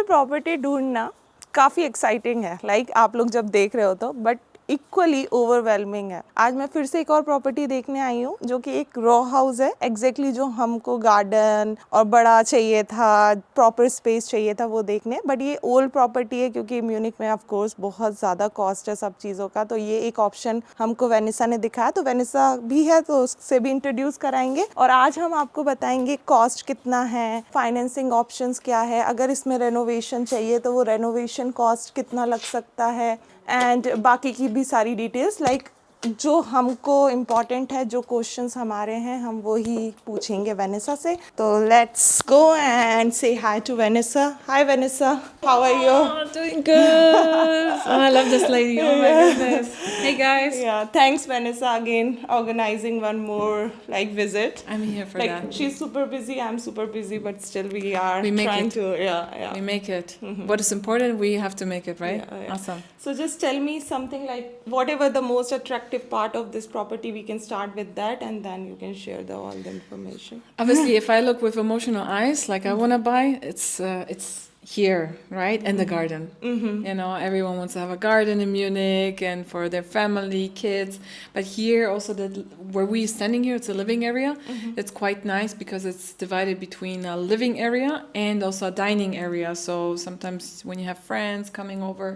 Property ढूंढना काफ़ी exciting है, लाइक आप लोग जब देख रहे हो तो, बट इक्वली ओवरवेलमिंग है। आज मैं फिर से एक और प्रॉपर्टी देखने आई हूँ जो कि एक रॉ हाउस है, एग्जैक्टली जो हमको गार्डन और बड़ा चाहिए था, प्रॉपर स्पेस चाहिए था वो देखने। बट ये ओल्ड प्रॉपर्टी है क्योंकि म्यूनिक में ऑफ कोर्स बहुत ज़्यादा कॉस्ट है सब चीज़ों का, तो ये एक ऑप्शन हमको वेनिसा ने दिखाया। तो वेनिसा भी है तो उससे भी इंट्रोड्यूस कराएंगे और आज हम आपको बताएंगे कॉस्ट कितना है, फाइनेंसिंग ऑप्शंस क्या है, अगर इसमें रेनोवेशन चाहिए तो वो रेनोवेशन कॉस्ट कितना लग सकता है, एंड बाकी की भी सारी डिटेल्स, लाइक जो हमको इम्पॉर्टेंट है, जो क्वेश्चंस हमारे हैं हम वो ही पूछेंगे वेनिसा से। तो let's go and say hi to Vanessa. Hi Vanessa, how are you? Oh, doing good. Oh, I love this lady. Oh my goodness. Hey guys. Yeah, thanks Vanessa again organizing one more like visit. I'm here for Like that. she's super busy, I'm super busy, but still we are We make trying it. to yeah. We make it. What is important, we have to make it, right? Yeah. Awesome. So just tell me something like whatever the most attractive part of this property, we can start with that and then you can share all the information. Obviously, if I look with emotional eyes, like I want to buy, it's here, right? In the garden. You know, everyone wants to have a garden in Munich and for their family, kids. But here, also where we're standing here, it's a living area. It's quite nice because it's divided between a living area and also a dining area. So sometimes when you have friends coming over,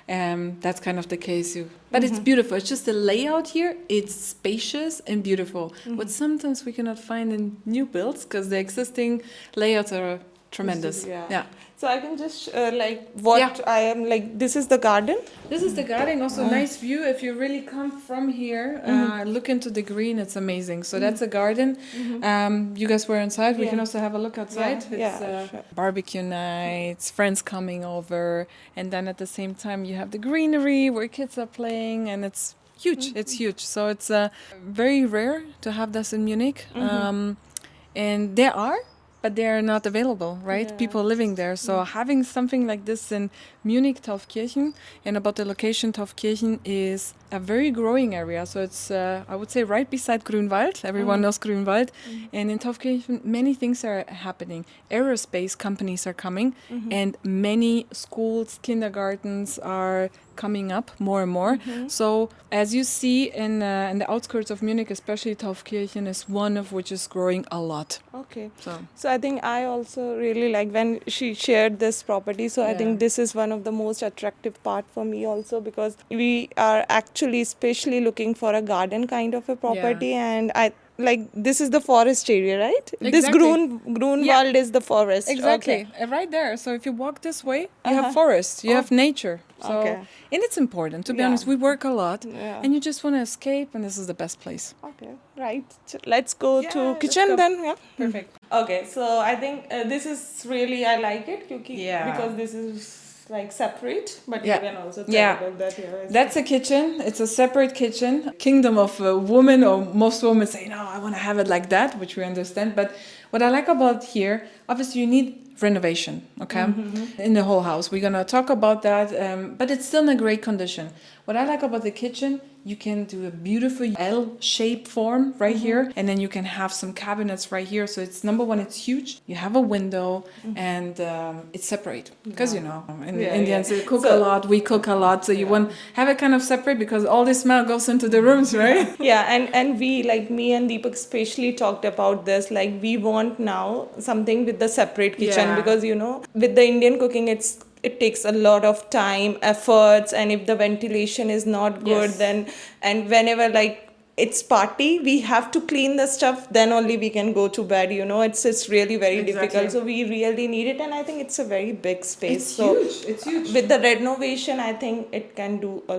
that's kind of the case. But it's beautiful. It's just the layout here. It's spacious and beautiful. But sometimes we cannot find in new builds because the existing layouts are tremendous. Yeah. So I can just like what I am like. This is the garden. This is the garden. Also, nice view. If you really come from here, look into the green. It's amazing. So that's a garden. You guys were inside. We can also have a look outside. It's sure. barbecue nights, friends coming over, and then at the same time you have the greenery where kids are playing, and it's huge. It's huge. So it's very rare to have this in Munich. And there are, but they are not available, right? Yeah. People living there. So having something like this in Munich, Taufkirchen, and about the location, Taufkirchen is a very growing area. So it's, I would say, right beside Grünwald. Everyone knows Grünwald. And in Taufkirchen, many things are happening. Aerospace companies are coming, and many schools, kindergartens are coming up more and more. So as you see in the outskirts of Munich, especially Taufkirchen is one of which is growing a lot. Okay. So I think I also really like when she shared this property. So I think this is one of the most attractive part for me also, because we are actually especially looking for a garden kind of a property, and I like this is the forest area, right? This Exactly. Grunwald is the forest. exactly, Okay. right there. So if you walk this way, you have forest, you have nature. So and it's important, to be honest. We work a lot, and you just want to escape, and this is the best place. Okay. Right. Let's go to let's kitchen go. then. Yeah. Perfect. Okay. So I think this is really I like it because this is like separate, but you can also tell about that here. That's a kitchen. It's a separate kitchen. Kingdom of a woman, or most women say, no, I want to have it like that, which we understand. But what I like about here, obviously you need renovation, okay, in the whole house. We're going to talk about that, but it's still in a great condition. What I like about the kitchen, you can do a beautiful L-shaped form right here, and then you can have some cabinets right here. So it's number one, it's huge. You have a window, and it's separate because you know Indians they cook a lot. We cook a lot, so you want have it kind of separate because all the smell goes into the rooms, right? And we like me and Deepak especially talked about this. Like we want now something with the separate kitchen because you know with the Indian cooking it takes a lot of time, efforts, and if the ventilation is not good, then and whenever like it's party, we have to clean the stuff, then only we can go to bed, you know. It's really very difficult. So we really need it, and I think it's a very big space. It's huge. With the renovation, I think it can do a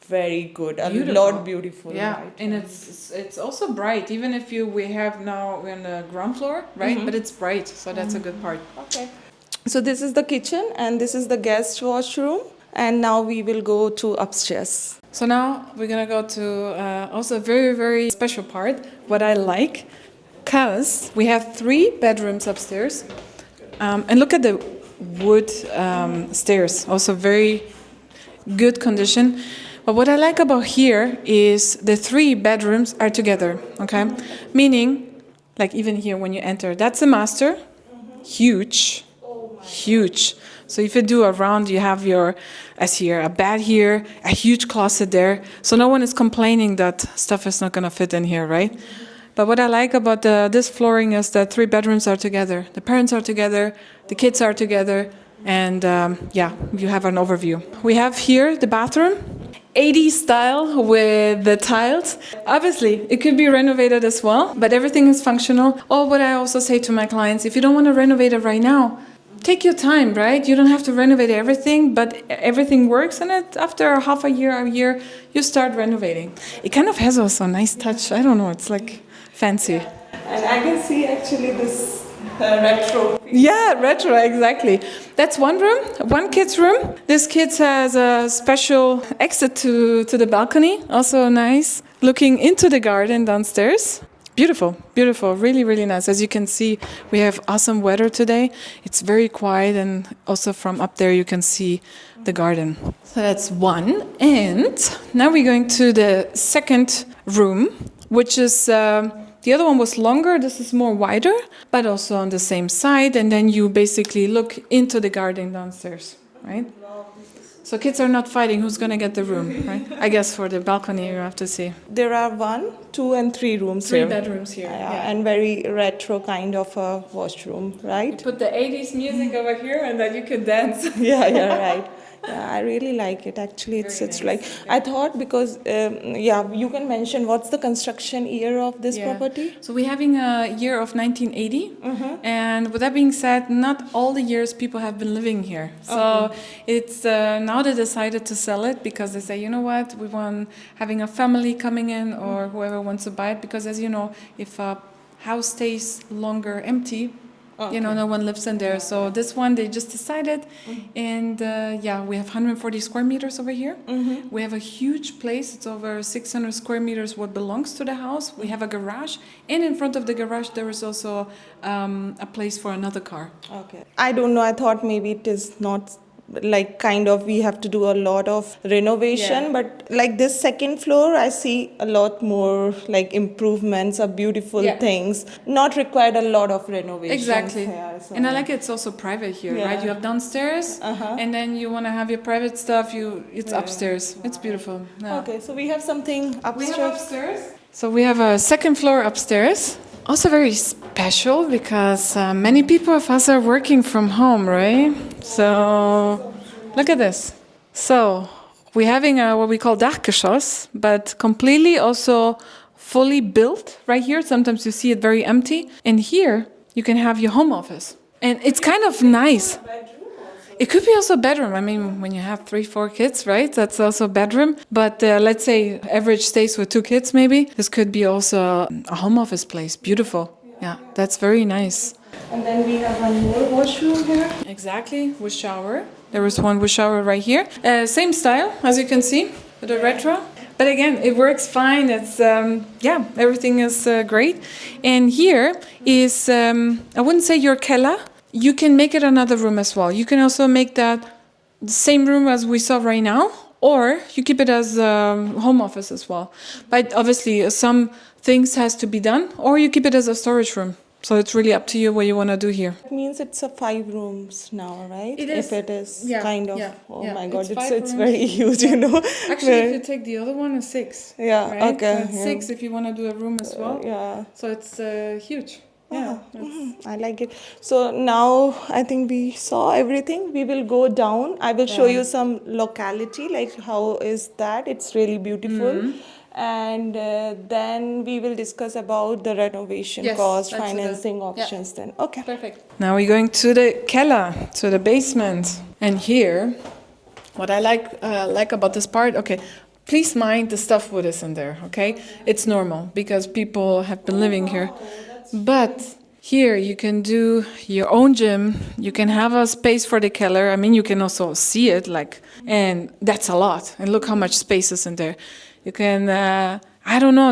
very good, Beautiful. Lot beautiful. Yeah, right? and it's also bright. Even if we're on the ground floor, right? But it's bright, so that's a good part. Okay. So this is the kitchen and this is the guest washroom, and now we will go to upstairs. So now we're gonna go to also a very, very special part, what I like, because we have 3 bedrooms upstairs. And look at the wood stairs, also very good condition. But what I like about here is the 3 bedrooms are together, okay? Meaning, like even here when you enter, that's the master, huge. huge. So if you do a round, you have your, as here, a bed here, a huge closet there. So no one is complaining that stuff is not going to fit in here, right? But what I like about this flooring is that 3 bedrooms are together. The parents are together, the kids are together, and yeah, you have an overview. We have here the bathroom, 80s style with the tiles. Obviously, it could be renovated as well, but everything is functional. Or what I also say to my clients, if you don't want to renovate it right now, take your time, right? You don't have to renovate everything, but everything works in it. After half a year, you start renovating. It kind of has also a nice touch. I don't know, it's like fancy. And I can see actually this retro. Yeah, retro, exactly. That's one room, one kid's room. This kid has a special exit to the balcony, also nice. Looking into the garden downstairs. Beautiful, beautiful, really, really nice. As you can see, we have awesome weather today. It's very quiet, and also from up there you can see the garden. So that's one. And now we're going to the second room, which is... the other one was longer, this is more wider, but also on the same side. And then you basically look into the garden downstairs, right? So kids are not fighting who's going to get the room, right? I guess for the balcony you have to see. There are 1, 2, and 3 rooms 3 here. bedrooms here. Yeah, and very retro kind of a washroom, right? Put the 80s music over here and then you can dance. Yeah, right. Yeah, I really like it. Actually, it's like I thought because you can mention what's the construction year of this property. So we're having a year of 1980, and with that being said, not all the years people have been living here. So it's now they decided to sell it because they say, you know what, we want having a family coming in or whoever wants to buy it, because as you know, if a house stays longer empty, you know, no one lives in there. So this one, they just decided. And we have 140 square meters over here. We have a huge place. It's over 600 square meters what belongs to the house. We have a garage. And in front of the garage, there is also a place for another car. Okay. I don't know. I thought maybe it is not like kind of we have to do a lot of renovation, but like this second floor I see a lot more like improvements or beautiful things, not required a lot of renovation. Exactly. So. And I like it's also private here, right? You have downstairs and then you want to have your private stuff, it's upstairs. It's beautiful. Yeah. Okay, so we have something upstairs. We have upstairs. So we have a second floor upstairs. Also very special because many people of us are working from home, right? So look at this. So we're having what we call Dachgeschoss, but completely also fully built right here. Sometimes you see it very empty. And here you can have your home office. And it's kind of nice. It could be also a bedroom. I mean, when you have 3-4 kids, right? That's also a bedroom. But let's say average stays with 2 kids, maybe. This could be also a home office place. Beautiful. Yeah, that's very nice. And then we have one more washroom here. Exactly, with shower. There is one with shower right here. Same style, as you can see, with the retro. But again, it works fine. It's, everything is great. And here is, I wouldn't say your Keller. You can make it another room as well. You can also make that the same room as we saw right now, or you keep it as a home office as well. But obviously, some things has to be done, or you keep it as a storage room. So it's really up to you what you want to do here. It means it's a 5 rooms now, right? It is. If it is kind of, my God, it's very huge, you know. Actually, if you take the other one, it's 6. Yeah, right? okay. So it's 6 if you want to do a room as well. Yeah. So it's huge. Yeah, I like it. So now I think we saw everything. We will go down. I will show you some locality, like how is that. It's really beautiful. And then we will discuss about the renovation cost, financing options then. Okay. Perfect. Now we're going to the Keller, to the basement. And here, what I like about this part, please mind the stuff wood is in there, okay? It's normal because people have been living here. But here you can do your own gym. You can have a space for the Keller. I mean, you can also see it, and that's a lot. And look how much space is in there. You can,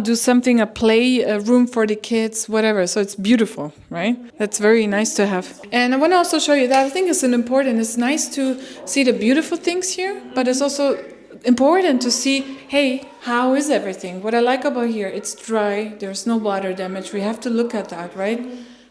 do something, a room for the kids, whatever. So it's beautiful, right? That's very nice to have. And I want to also show you that I think it's it's nice to see the beautiful things here, but it's also important to see, hey, how is everything? What I like about here, it's dry, there's no water damage. We have to look at that, right?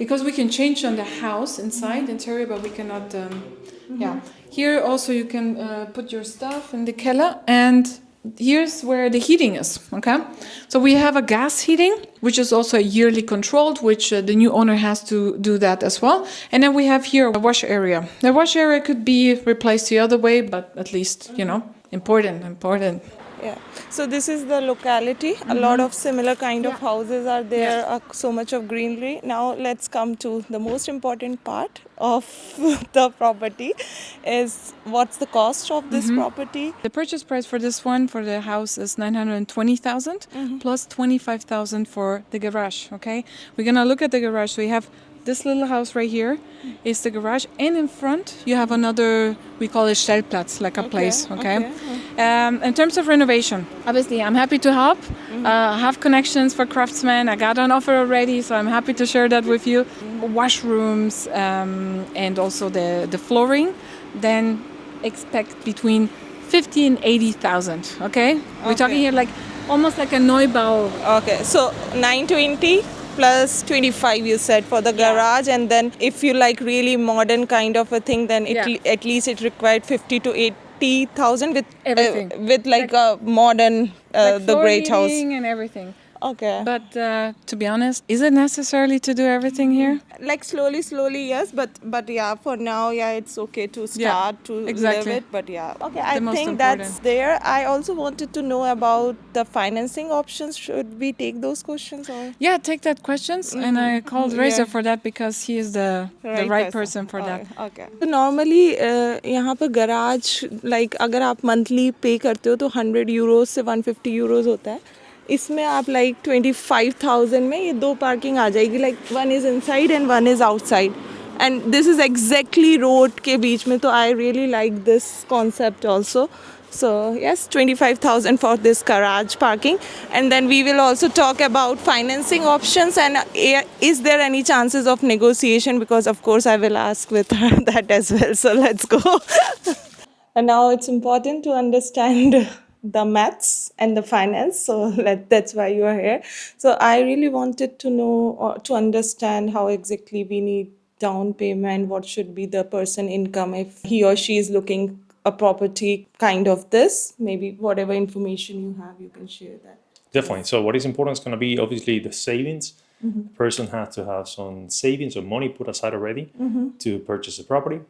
because we can change on the house inside interior, but we cannot. Yeah, here also you can put your stuff in the keller, and here's where the heating is. Okay, so we have a gas heating, which is also yearly controlled, which the new owner has to do that as well. And then we have here a wash area. The wash area could be replaced the other way, but at least important. Yeah. So this is the locality. A lot of similar kind of houses are there. So much of greenery. Now let's come to the most important part of the property is what's the cost of this property? The purchase price for this one, for the house, is 920,000 plus 25,000 for the garage. Okay, we're gonna look at the garage. So we have this little house right here is the garage, and in front you have another, we call it Stellplatz, like a place. Okay. In terms of renovation, obviously I'm happy to help. Have connections for craftsmen. I got an offer already, so I'm happy to share that with you. Washrooms and also the flooring. Then expect between 50 and 80,000. Okay, we're talking here like almost like a Neubau. Okay, so 920 plus 25 you said for the garage, and then if you like really modern kind of a thing, then at least it required 50 to 80,000 with Everything. With like a modern Like the floor great house. heating and everything. Okay. But to be honest, is it necessarily to do everything here? Like slowly, yes, but yeah, for now, yeah, it's okay to start to exactly. live it, but yeah, okay, I most think important. that's there. I also wanted to know about the financing options. Should we take those questions or? Yeah, take that questions, and I called Reza for that because he is the right person for that. Okay. So normally यहाँ पर garage like अगर आप monthly pay करते हो तो 100 euros से 150 euros होता है. इसमें आप like 25,000 में ये दो parking आ जाएगी, like one is inside and one is outside, and this is exactly road के बीच में, तो I really like this concept also. So yes, 25,000 for this garage parking, and then we will also talk about financing options and is there any chances of negotiation, because of course I will ask with her that as well. So let's go. And now it's important to understand the maths and the finance, so that's why you are here. So I really wanted to know or to understand how exactly we need down payment, what should be the person income if he or she is looking a property kind of this, maybe whatever information you have, you can share that. Definitely. So what is important is going to be obviously the savings. The person has to have some savings or money put aside already to purchase the property.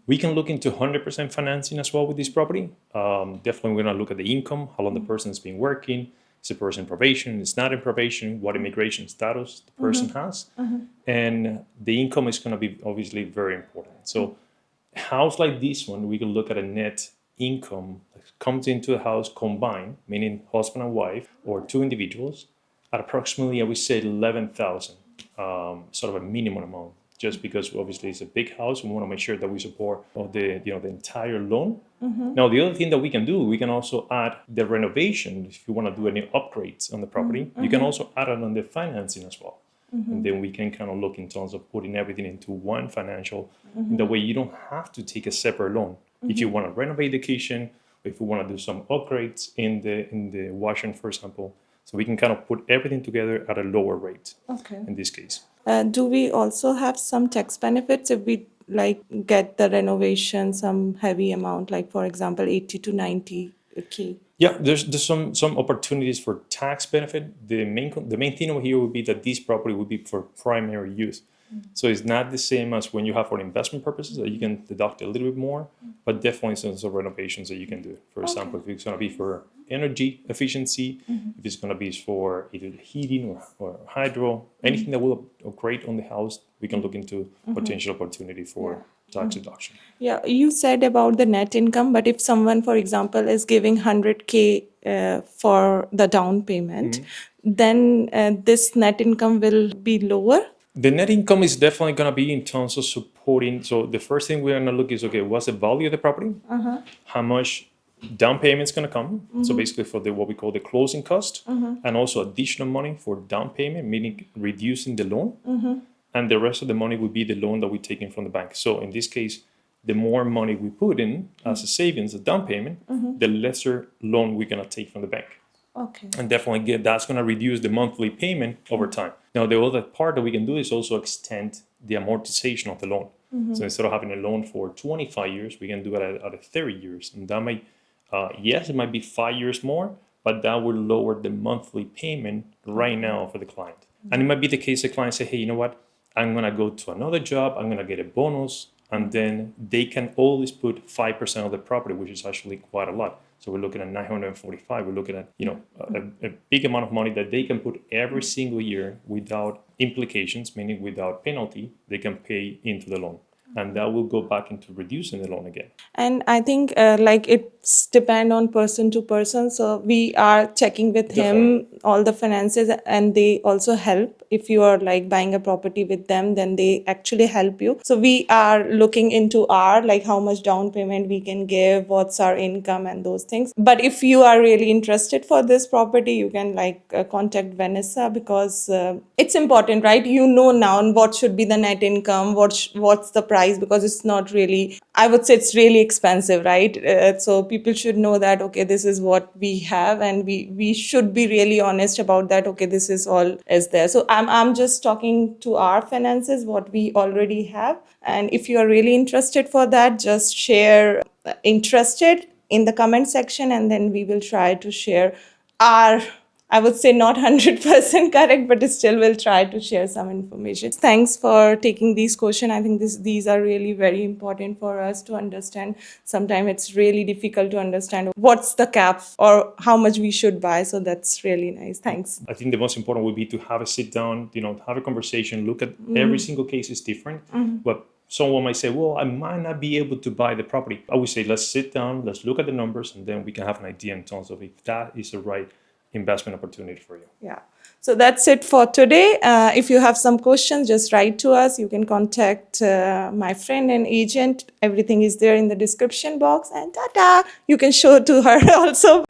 We can look into 100% financing as well with this property. Definitely we're going to look at the income, how long the person has been working, is the person in probation, is not in probation, what immigration status the person has. And the income is going to be obviously very important. So a house like this one, we can look at a net income that comes into the house combined, meaning husband and wife or two individuals, at approximately, I would say 11,000, sort of a minimum amount, just because obviously it's a big house. We want to make sure that we support the entire loan. Now, the other thing that we can do, we can also add the renovation. If you want to do any upgrades on the property, you can also add it on the financing as well. And then we can kind of look in terms of putting everything into one financial. In the way you don't have to take a separate loan. If you want to renovate the kitchen, if we want to do some upgrades in the washroom, for example, so we can kind of put everything together at a lower rate. Okay. In this case. Do we also have some tax benefits if we like get the renovation, some heavy amount, like for example 80 to 90K? Yeah, there's some opportunities for tax benefit. The main thing over here would be that this property would be for primary use. So it's not the same as when you have for investment purposes that you can deduct a little bit more, but definitely some renovations that you can do. For example, if it's going to be for energy efficiency, if it's going to be for either heating or hydro, anything that will upgrade on the house, we can look into potential opportunity for tax deduction. Yeah, you said about the net income, but if someone, for example, is giving 100K for the down payment, then this net income will be lower? The net income is definitely going to be in terms of supporting. So the first thing we're going to look is, okay, what's the value of the property? How much down payment is going to come? So basically for what we call the closing cost, and also additional money for down payment, meaning reducing the loan. And the rest of the money would be the loan that we're taking from the bank. So in this case, the more money we put in as a savings, a down payment, the lesser loan we're going to take from the bank. Okay. and definitely that's going to reduce the monthly payment over time. Now, the other part that we can do is also extend the amortization of the loan. So instead of having a loan for 25 years, we can do it at 30 years. And that might, yes, it might be 5 years more, but that will lower the monthly payment right now for the client. And it might be the case the client say, hey, you know what? I'm going to go to another job, I'm going to get a bonus, and then they can always put 5% of the property, which is actually quite a lot. So we're looking at 945. We're looking at a big amount of money that they can put every single year without implications, meaning without penalty. They can pay into the loan, and that will go back into reducing the loan again. And I think like it's depend on person to person. So we are checking with him all the finances, and they also help. If you are like buying a property with them, then they actually help you. So we are looking into our like how much down payment we can give, what's our income and those things. But if you are really interested for this property, you can like contact Vanessa, because it's important, right? You know now what should be the net income, what's the price, because it's not really, I would say it's really expensive, right? So people should know that, okay, this is what we have, and we should be really honest about that. Okay, this is all is there. So I'm just talking to our finances, what we already have. And if you are really interested for that, just share interested in the comment section, and then we will try to share our, I would say not 100% correct, but still will try to share some information. Thanks for taking these questions. I think these are really very important for us to understand. Sometimes it's really difficult to understand what's the cap or how much we should buy. So that's really nice. Thanks. I think the most important would be to have a sit down, have a conversation, look at every single case is different. But someone might say, well, I might not be able to buy the property. I would say, let's sit down, let's look at the numbers, and then we can have an idea in terms of if that is the right investment opportunity for you. Yeah. So that's it for today. If you have some questions, just write to us. You can contact my friend and agent. Everything is there in the description box. And ta-ta! You can show to her also.